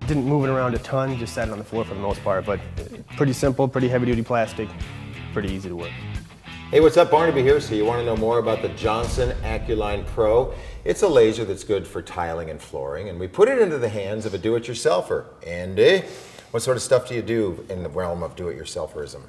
Didn't move it around a ton, just sat it on the floor for the most part, but pretty simple, pretty heavy duty plastic, pretty easy to work. Hey, what's up? Barnaby here. So you want to know more about the Johnson AccuLine Pro? It's a laser that's good for tiling and flooring, and we put it into the hands of a do-it-yourselfer. Andy, what sort of stuff do you do in the realm of do-it-yourselferism?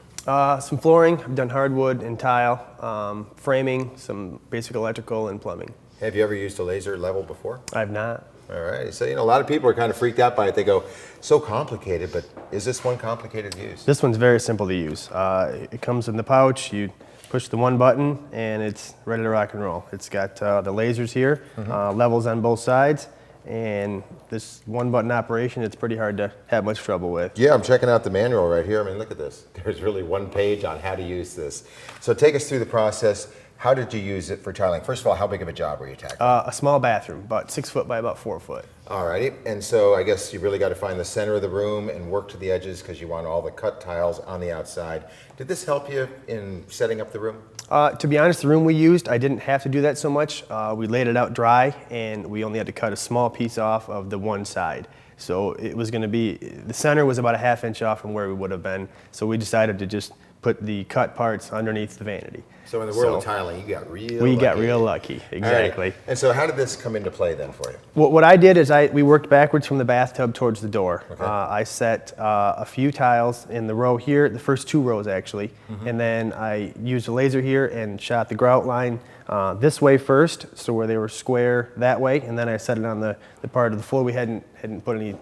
Some flooring, I've done hardwood and tile, framing, some basic electrical and plumbing. Have you ever used a laser level before? I've not. All right, so a lot of people are kind of freaked out by it. They go, so complicated, but is this one complicated to use? This one's very simple to use. It comes in the pouch, you push the one button and it's ready to rock and roll. It's got the lasers here, levels on both sides, and this one button operation, it's pretty hard to have much trouble with. Yeah, I'm checking out the manual right here. I mean, look at this. There's really one page on how to use this. So take us through the process. How did you use it for tiling? First of all, how big of a job were you tackling? A small bathroom, about 6 foot by about 4 foot. Alrighty, and so I guess you really got to find the center of the room and work to the edges because you want all the cut tiles on the outside. Did this help you in setting up the room? To be honest, the room we used, I didn't have to do that so much. We laid it out dry and we only had to cut a small piece off of the one side. So it was going to be, the center was about a ½ inch off from where we would have been. So we decided to just put the cut parts underneath the vanity. So in the world of tiling, you got real We lucky. got real lucky, exactly. Right. And so how did this come into play then for you? What I did is we worked backwards from the bathtub towards the door. Okay. I set a few tiles in the row here, the first 2 rows actually, and then I used a laser here and shot the grout line this way first, so where they were square that way, and then I set it on the part of the floor we hadn't put any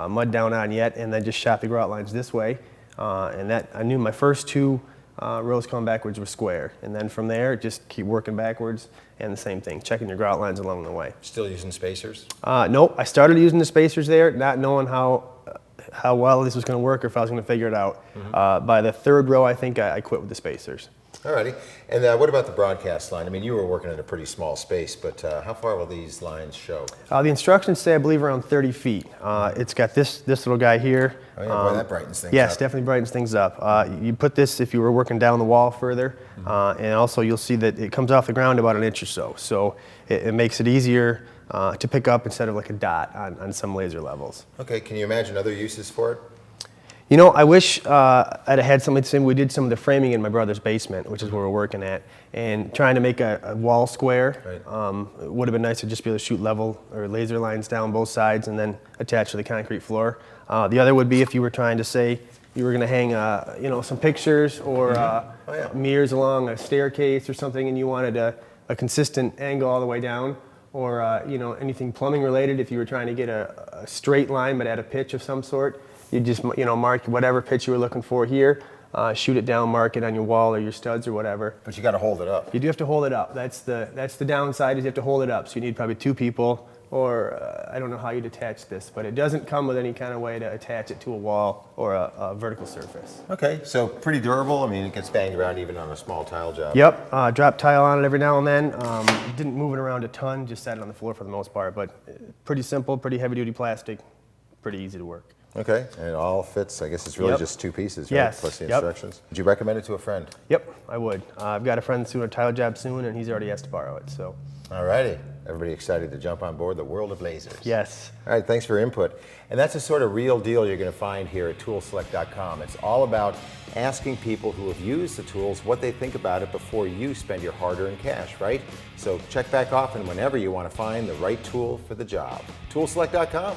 mud down on yet, and then just shot the grout lines this way, and that I knew my first 2 rows coming backwards were square, and then from there just keep working backwards, and the same thing, checking your grout lines along the way. Still using spacers? Nope, I started using the spacers there, not knowing how well this was going to work or if I was going to figure it out. By the 3rd row, I think I quit with the spacers. Alrighty, and what about the broadcast line? I mean, you were working in a pretty small space, but how far will these lines show? The instructions say, I believe, around 30 feet. It's got this little guy here. Oh yeah, boy, that brightens things up. Yes, definitely brightens things up. You put this if you were working down the wall further, and also you'll see that it comes off the ground about 1 inch or so. So it makes it easier to pick up instead of like a dot on some laser levels. Okay, can you imagine other uses for it? You know, I wish I'd had something the same. We did some of the framing in my brother's basement, which is where we're working at, and trying to make a wall square. Right. It would have been nice to just be able to shoot level or laser lines down both sides and then attach to the concrete floor. The other would be if you were trying to say you were going to hang, some pictures or mirrors along a staircase or something, and you wanted a consistent angle all the way down, or anything plumbing related. If you were trying to get a straight line but at a pitch of some sort. You just mark whatever pitch you were looking for here, shoot it down, mark it on your wall or your studs or whatever. But you got to hold it up. You do have to hold it up. That's the downside, is you have to hold it up. So you need probably 2 people, or I don't know how you'd attach this, but it doesn't come with any kind of way to attach it to a wall or a vertical surface. Okay, so pretty durable. I mean, it gets banged around even on a small tile job. Yep, drop tile on it every now and then. Didn't move it around a ton, just sat it on the floor for the most part, but pretty simple, pretty heavy duty plastic, pretty easy to work. Okay, and it all fits. I guess it's really just 2 pieces, right? Yes. Plus the instructions. Would you recommend it to a friend? Yep, I would. I've got a friend that's doing a tile job soon, and he's already asked to borrow it. So. Alrighty, everybody excited to jump on board the world of lasers. Yes. All right, thanks for your input. And that's the sort of real deal you're going to find here at toolselect.com. It's all about asking people who have used the tools what they think about it before you spend your hard-earned cash, right? So check back often whenever you want to find the right tool for the job. Toolselect.com.